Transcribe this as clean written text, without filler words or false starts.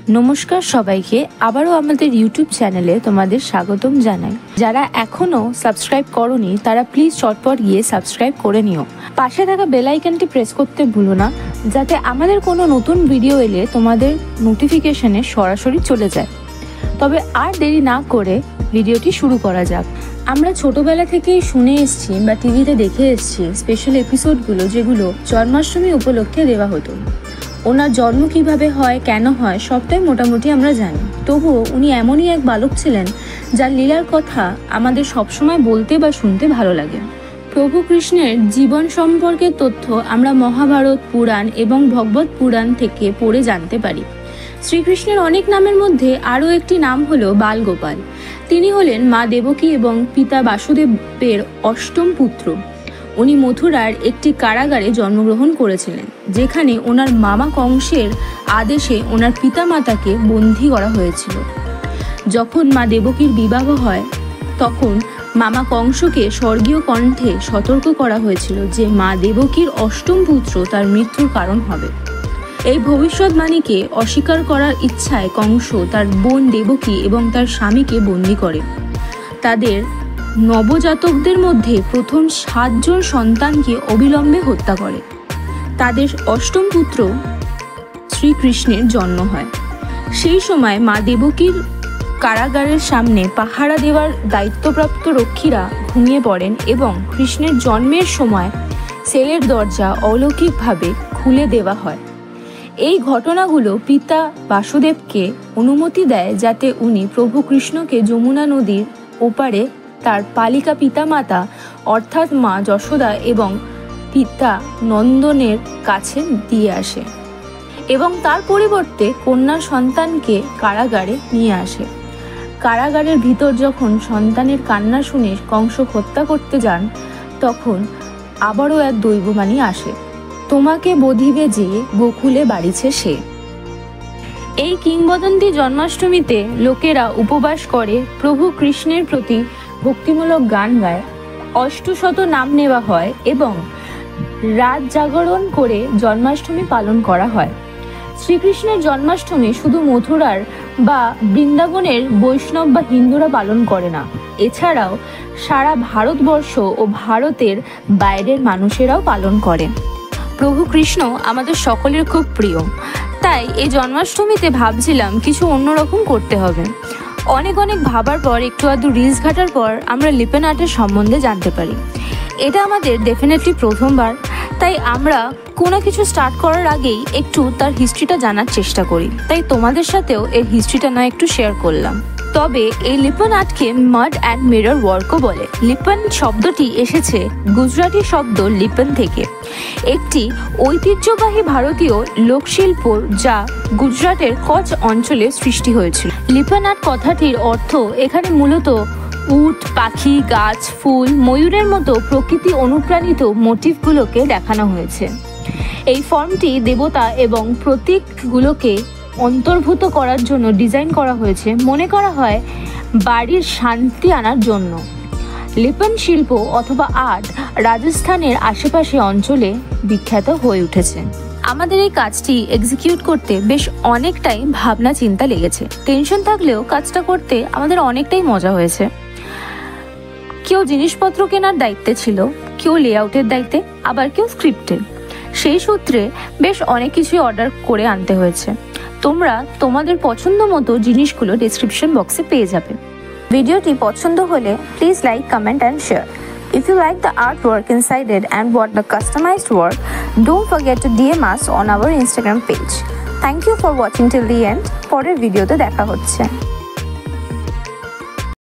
নমস্কার সবাইকে, আবারও আমাদের ইউটিউব চ্যানেলে তোমাদের স্বাগতম জানাই। যারা এখনও সাবস্ক্রাইব করোনি তারা প্লিজ চটপট গিয়ে সাবস্ক্রাইব করে নিও। পাশে থাকা বেল আইকনটি প্রেস করতে ভুলো না, যাতে আমাদের কোনো নতুন ভিডিও এলে তোমাদের নোটিফিকেশনে সরাসরি চলে যায়। তবে আর দেরি না করে ভিডিওটি শুরু করা যাক। আমরা ছোটবেলা থেকেই শুনে এসেছি বা টিভিতে দেখে এসেছি স্পেশাল এপিসোডগুলো, যেগুলো জন্মাষ্টমী উপলক্ষে দেওয়া হতো। ওনার জন্ম কিভাবে হয়, কেন হয়, সবটাই মোটামুটি আমরা জানি। তবুও উনি এমনই এক বালক ছিলেন যার লীলার কথা আমাদের সবসময় বলতে বা শুনতে ভালো লাগে। প্রভু কৃষ্ণের জীবন সম্পর্কে তথ্য আমরা মহাভারত, পুরাণ এবং ভগবত পুরাণ থেকে পড়ে জানতে পারি। শ্রীকৃষ্ণের অনেক নামের মধ্যে আরও একটি নাম হলো বালগোপাল। তিনি হলেন মা দেবকী এবং পিতা বাসুদেবের অষ্টম পুত্র। উনি মথুরার একটি কারাগারে জন্মগ্রহণ করেছিলেন, যেখানে ওনার মামা কংসের আদেশে ওনার পিতামাতাকে বন্দী করা হয়েছিল। যখন মা দেবকীর বিবাহ হয়, তখন মামা কংসকে স্বর্গীয় কণ্ঠে সতর্ক করা হয়েছিল যে মা দেবকীর অষ্টম পুত্র তার মৃত্যুর কারণ হবে। এই ভবিষ্যৎবাণীকে অস্বীকার করার ইচ্ছায় কংস তার বোন দেবকী এবং তার স্বামীকে বন্দী করে। তাদের নবজাতকদের মধ্যে প্রথম 7 জন সন্তানকে অবিলম্বে হত্যা করে। তাদের অষ্টম পুত্র শ্রীকৃষ্ণের জন্ম হয়। সেই সময় মা দেবকীর কারাগারের সামনে পাহারা দেওয়ার দায়িত্বপ্রাপ্ত রক্ষীরা ঘুমিয়ে পড়েন এবং কৃষ্ণের জন্মের সময় সেলের দরজা অলৌকিকভাবে খুলে দেওয়া হয়। এই ঘটনাগুলো পিতা বাসুদেবকে অনুমতি দেয় যাতে উনি প্রভু কৃষ্ণকে যমুনা নদীর ওপারে তার পালিকা পিতামাতা অর্থাৎ মা যশোদা এবং পিতা নন্দনের কাছে দিয়ে আসে এবং তার পরিবর্তে কন্যা সন্তানকে কারাগারে নিয়ে আসে। কারাগারের ভিতর যখন সন্তানের কান্না শুনে কংস হত্যা করতে যান, তখন আবারও এক দৈববাণী আসে, তোমাকে বধিবে যে গোকুলে বাড়িছে সে। এই কিংবদন্তি জন্মাষ্টমীতে লোকেরা উপবাস করে, প্রভু কৃষ্ণের প্রতি ভক্তিমূলক গান গায়, অষ্টশত নাম নেওয়া হয় এবং রাত জাগরণ করে জন্মাষ্টমী পালন করা হয়। শ্রীকৃষ্ণের জন্মাষ্টমী শুধু মথুরার বা বৃন্দাবনের বৈষ্ণব বা হিন্দুরা পালন করে না, এছাড়াও সারা ভারতবর্ষ ও ভারতের বাইরের মানুষেরাও পালন করে। প্রভু কৃষ্ণ আমাদের সকলের খুব প্রিয়, তাই এই জন্মাষ্টমীতে ভাবছিলাম কিছু অন্যরকম করতে হবে। অনেক ভাবার পর, একটু আধটু রিলস ঘাটার পর আমরা লিপন আর্টের সম্বন্ধে জানতে পারি। এটা আমাদের ডেফিনেটলি প্রথমবার, তাই আমরা কোনো কিছু স্টার্ট করার আগেই একটু তার হিস্ট্রিটা জানার চেষ্টা করি। তাই তোমাদের সাথেও এর হিস্ট্রিটা নয় একটু শেয়ার করলাম। তবে এই লিপন আর্টকে মাড অ্যান্ড মিরর ওয়ার্কও বলে। লিপন শব্দটি এসেছে গুজরাটি শব্দ লিপন থেকে, একটি ঐতিহ্যবাহী ভারতীয় লোকশিল্প যা গুজরাটের কচ্ছ অঞ্চলে সৃষ্টি হয়েছিল। লিপন আর্ট কথাটির অর্থ এখানে মূলত উট, পাখি, গাছ, ফুল, ময়ূরের মতো প্রকৃতি অনুপ্রাণিত মোটিভগুলোকে দেখানো হয়েছে। এই ফর্মটি দেবতা এবং প্রতীকগুলোকে অন্তর্ভুক্ত করার জন্য ডিজাইন করা হয়েছে, মনে করা হয় বাড়ির শান্তি আনার জন্য। লিপন শিল্প অথবা আর্ট রাজস্থানের আশেপাশে অঞ্চলে বিখ্যাত হয়ে উঠেছে। আমাদের এই কাজটি এক্সিকিউট করতে বেশ অনেকটাই ভাবনা চিন্তা লেগেছে। টেনশন থাকলেও কাজটা করতে আমাদের অনেকটাই মজা হয়েছে। কেউ জিনিসপত্র কেনার দায়িত্বে ছিল, কেউ লেআউটের দায়িত্বে, আবার কেউ স্ক্রিপ্টের। সেই সূত্রে বেশ অনেক কিছুই অর্ডার করে আনতে হয়েছে। তোমরা তোমাদের পছন্দ মতো জিনিসগুলো ডেসক্রিপশন বক্সে পেয়ে যাবে। ভিডিওটি পছন্দ হলে please like, comment and share. If you like the artwork inside it and want the customized work, don't forget to DM us on our Instagram page. Thank you for watching till the end. পরের ভিডিওতে দেখা হচ্ছে।